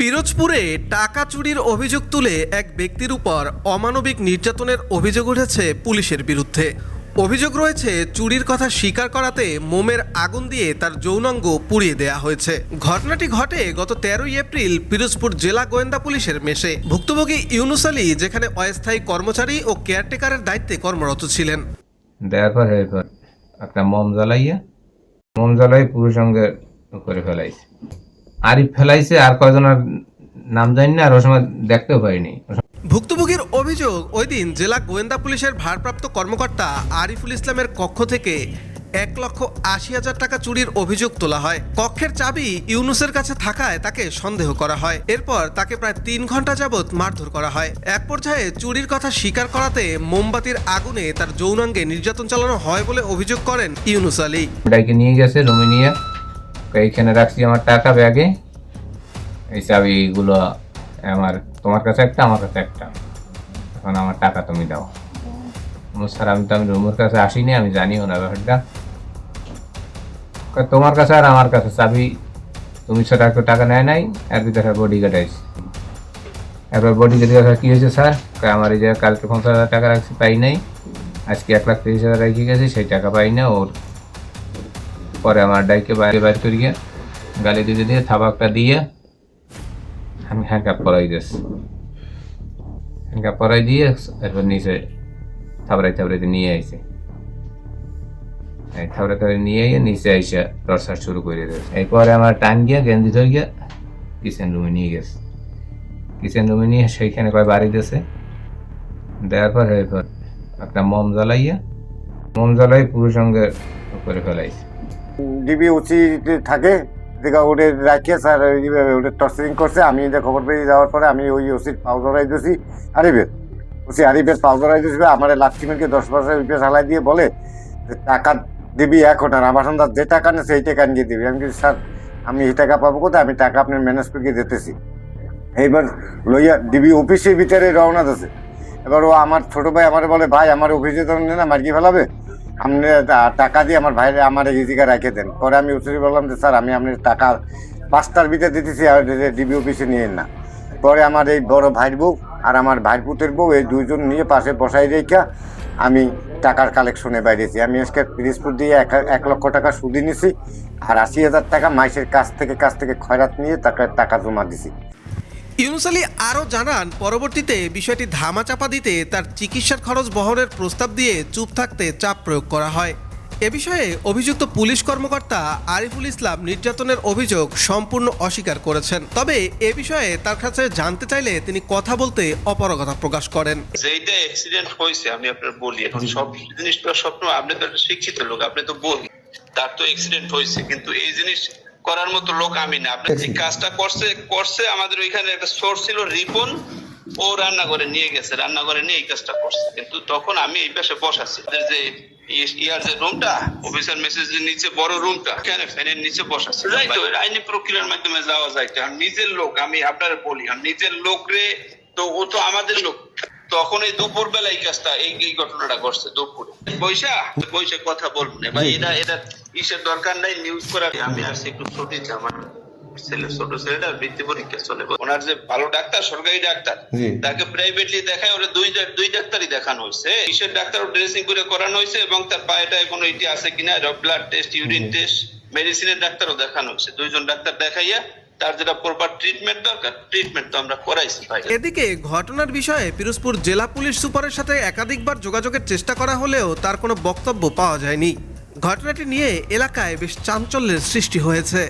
পিরোজপুরে টাকা চুরির অভিযোগ তুলে এক ব্যক্তির উপর অমানবিক নির্যাতনের অভিযোগ উঠেছে পুলিশের বিরুদ্ধে। অভিযোগ রয়েছে চুরির কথা স্বীকার করাতে মোমের আগুন দিয়ে তার যৌনাঙ্গ পুড়িয়ে দেয়া হয়েছে। ঘটনাটি ঘটে গত 13ই এপ্রিল পিরোজপুর জেলা গোয়েন্দা পুলিশের মেসে। ভুক্তভোগী ইউনুস আলী যেখানে অস্থায়ী কর্মচারী ও কেয়ারটেকারের দায়িত্বে কর্মরত ছিলেন। দেওয়ার পর একটা মোম জ্বালাই পুরুষ সঙ্গে করে ফেলাইছে। আরিফ ফেলাইছে, আর কয়জনের নাম জানি না, আর ওই সময় দেখতেও পাইনি। ভুক্তভোগীর অভিযোগ, ওই দিন জেলা গোয়েন্দা পুলিশের ভারপ্রাপ্ত কর্মকর্তা আরিফুল ইসলামের কক্ষ থেকে 1,80,000 টাকা চুরির অভিযোগ তোলা হয়। কক্ষের চাবি ইউনুসের কাছে থাকায় তাকে সন্দেহ করা হয়। এরপর তাকে প্রায় 3 ঘন্টা যাবৎ মারধর করা হয়। এক পর্যায়ে চুরির কথা স্বীকার করাতে মোমবাতির আগুনে তার যৌনাঙ্গে নির্যাতন চালানো হয় বলে অভিযোগ করেন ইউনুস আলী। ডাইকে নিয়ে গেছে রুমে নিয়ে, এইখানে রাখছি আমার টাকা ব্যাগে, এই চাবিগুলো আমার, তোমার কাছে একটা, আমার কাছে একটা, এখন আমার টাকা তুমি দাও। স্যার আমি রুমের কাছে আসিনি, আমি জানিও না ব্যাপারটা। তোমার কাছে আর আমার কাছে চাবি, তুমি সেটা একটু টাকা নেয় নাই, আর ভিতরে বডিগার্ড আইসি। এরপর বডিগার্ড কি হয়েছে স্যার, আমার এই যে কালকে 50,000 টাকা রাখছি পাই নাই, আজকে 1,30,000 রেখে গেছি, সেই টাকা পাই না। ওর পরে আমার ডাইকে বাইরে করিয়ে গালি দিয়ে থাবাকটা দিয়ে আমি হ্যান্ডকাপ পরাই দিয়েছি। হ্যান্ডকাপ পরাই দিয়ে এরপর নিচে থাবড়াইতে নিয়ে আইছে। এই থাবড়াই নিয়ে নিচে আইসা টর্চার শুরু করে দিয়েছে। এরপরে আমার টান গিয়া গেঞ্জি ধরে গিয়া কিচেন রুমে নিয়ে গেছে। কিচেন রুমে নিয়ে সেইখানে কয় বাড়ি দিয়েছে। দেওয়ার পর এরপর একটা মোম জ্বালাই পুরুষ সঙ্গে করে ফেলাইছে। ডিবি ওসি থাকে, ওটা রাখিয়ে স্যার ওটা টর্চারিং করছে। আমি খবর পেয়ে যাওয়ার পরে আমি ওই ওসির পাও ধরাই দিয়েছি, আরিফের পাও ধরাই দিয়েছি। আমার লাস্টিমেরকে 10% রুপিয়া চালাই দিয়ে বলে টাকা দিবি এখন, আর আমার সন্ধ্যা যে টাকা নেই সেই টাকা নিয়ে দিবি। আমি স্যার আমি এই টাকা পাবো কোথায়, আমি টাকা আপনার ম্যানেজ করে দিতেছি। এইবার লইয়া ডিবি অফিসের ভিতরে রওনা দিয়েছে। এবার ও আমার ছোটো ভাই আমার বলে, ভাই আমার অফিসে তো না মার্কি ফেলাবে, আপনি টাকা দিয়ে আমার ভাইরে আমার এই জায়গায় রেখে দেন। পরে আমি ওসি বললাম যে স্যার আমি আপনার টাকা 5টার ভিতরে দিতেছি, আর ডিবি অফিসে নিয়ে না। পরে আমার এই বড় ভাইয়ের বউ আর আমার ভাইয়ের পুতের বউ, এই দুইজন নিয়ে পাশে বসাই রেখা আমি টাকার কালেকশনে বাইরেছি। আমি আজকে পিরোজপুর দিয়ে 1 লক্ষ টাকা সুদি নিছি, আর 80,000 টাকা মাইসের কাছ থেকে খয়রাত নিয়ে টাকা জমা দিছি। ইউনুস আলী আরও জানান, পরবর্তীতে বিষয়টি ধামাচাপা দিতে তার চিকিৎসার খরচ বহনের প্রস্তাব দিয়ে চুপ থাকতে চাপ প্রয়োগ করা হয়। এ বিষয়ে অভিযুক্ত পুলিশ কর্মকর্তা আরিফুল ইসলাম নির্যাতনের অভিযোগ সম্পূর্ণ অস্বীকার করেছেন। তবে এ বিষয়ে তার কাছে জানতে চাইলে তিনি কথা বলতে অপারগতা প্রকাশ করেন। যেইটা অ্যাক্সিডেন্ট হয়েছে আমি আপনার বলি, এখন সব জিনিসটা স্বপ্ন, আপনি তো একটা শিক্ষিত লোক, আপনি তো বলি তার তো অ্যাক্সিডেন্ট হয়েছে, কিন্তু এই জিনিস করার মতো লোক আমি না। আপনি যে কাজটা করছে আমাদের ওইখানে একটা সোর্স ছিল রিপন, ও রান্নাঘরে নিয়ে গেছে, রান্নাঘরে নিয়ে এই কাজটা করছে। কিন্তু তখন আমি এই পাশে বসাছি, যে ইয়ার যে রুমটা অফিসার মেসেজের নিচে বড় রুমটা, এখানে ফ্যানের নিচে বসাচ্ছে। যাইতো আইনি প্রক্রিয়ার মাধ্যমে যাওয়া যাইতো। আর নিজের লোক, আমি আপনার বলি, আর নিজের লোক রে, তো ও তো আমাদের লোক। তখন এই দুপুর বেলা এই কাজটা, এই ঘটনাটা ঘটছে দুপুরে। পয়সা কথা বলবো না ভাই, এটা ইসের দরকার নাই নিউজ করার। আমি আসছি একটু ছুটি, আমার ছোট ছেলেটা বৃত্তি পরীক্ষা চলে, ওনার যে ভালো ডাক্তার, সরকারি ডাক্তার, তাকে প্রাইভেটলি দেখায়, ওরা দুই ডাক্তারই দেখানো হয়েছে। ইসের ডাক্তার ড্রেসিং করে করানো হয়েছে, এবং তার পায়েটা কোনো ইটি আছে কিনা ব্লাড টেস্ট, ইউরিন টেস্ট, মেডিসিনের ডাক্তারও দেখানো হয়েছে। 2জন ডাক্তার দেখাইয়া তার যেটা প্রপার ট্রিটমেন্ট দরকার, ট্রিটমেন্ট তো আমরা করাইছি ভাই। এদিকে ঘটনার বিষয়ে পিরোজপুর জেলা পুলিশ সুপারের সাথে একাধিকবার যোগাযোগের চেষ্টা করা হলেও তার কোনো বক্তব্য পাওয়া যায়নি। ঘটনাটি নিয়ে এলাকায় বেশ চাঞ্চল্যের সৃষ্টি হয়েছে।